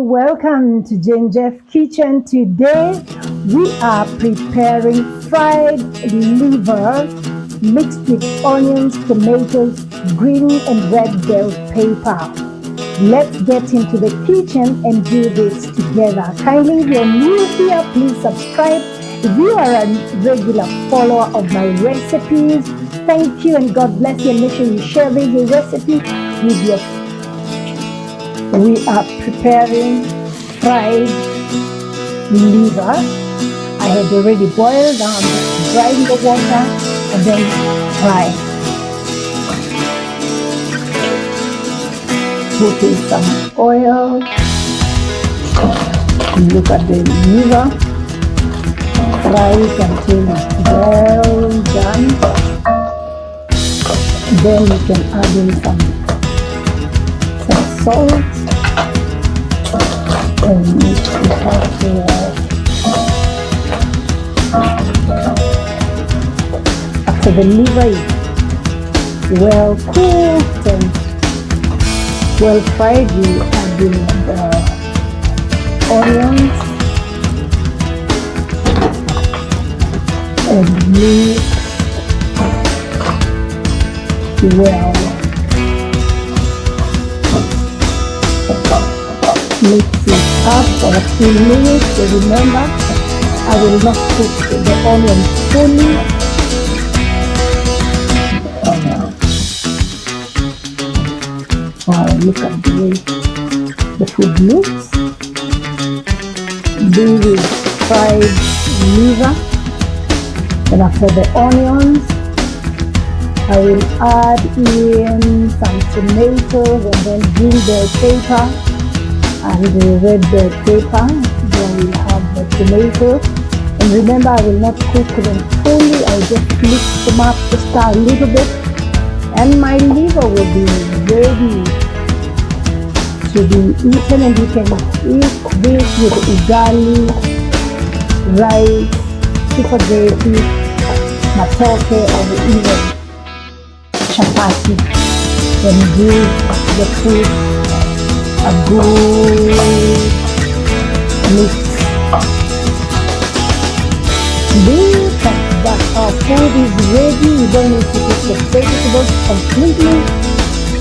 welcome to Geff Kitchen. Today we are preparing fried liver mixed with onions, tomatoes, green and red bell pepper. Let's get into the kitchen and do this together. Kindly, if you're new here, please subscribe. If you are a regular follower of my recipes, thank you and God bless you, and make sure you share this recipe with your friends. We are preparing fried liver. I had already boiled down, drying the water and then fry. Put in some oil. Look at the liver. Fry it until it's well done. Then you can add in some salt and mix it up well. After the liver is well cooked and well fried, you add in the onions and mix well. Mix it up for a few minutes. So remember, I will not cook the onion fully. Wow, look at the way the food looks. This is fried liver. And after the onions, I will add in some tomatoes and then green bell pepper and the red bell pepper. Then we'll have the tomatoes. And remember, I will not cook them fully. I'll just mix them up just a little bit. And my liver will be ready to be eaten. And you can eat this with ugali, rice, spaghetti, matoke, or even chapati, and give the food a good mix. Look at that, our food is ready. You don't need to cook the vegetables completely.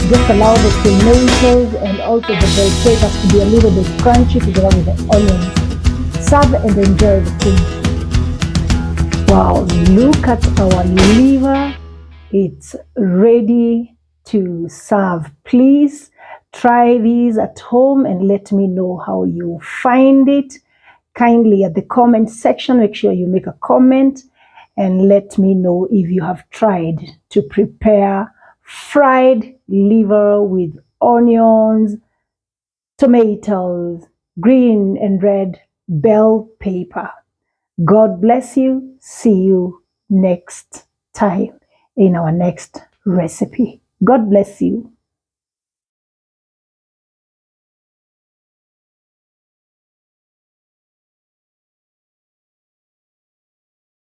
Just allow the tomatoes and also the bell peppers to be a little bit crunchy together with the onions. Serve and enjoy the food. Wow, look at our liver. It's ready to serve. Please try these at home and let me know how you find it. Kindly at the comment section, make sure you make a comment and let me know if you have tried to prepare fried liver with onions, tomatoes, green and red bell pepper. God bless you. See you next time in our next recipe. God bless you.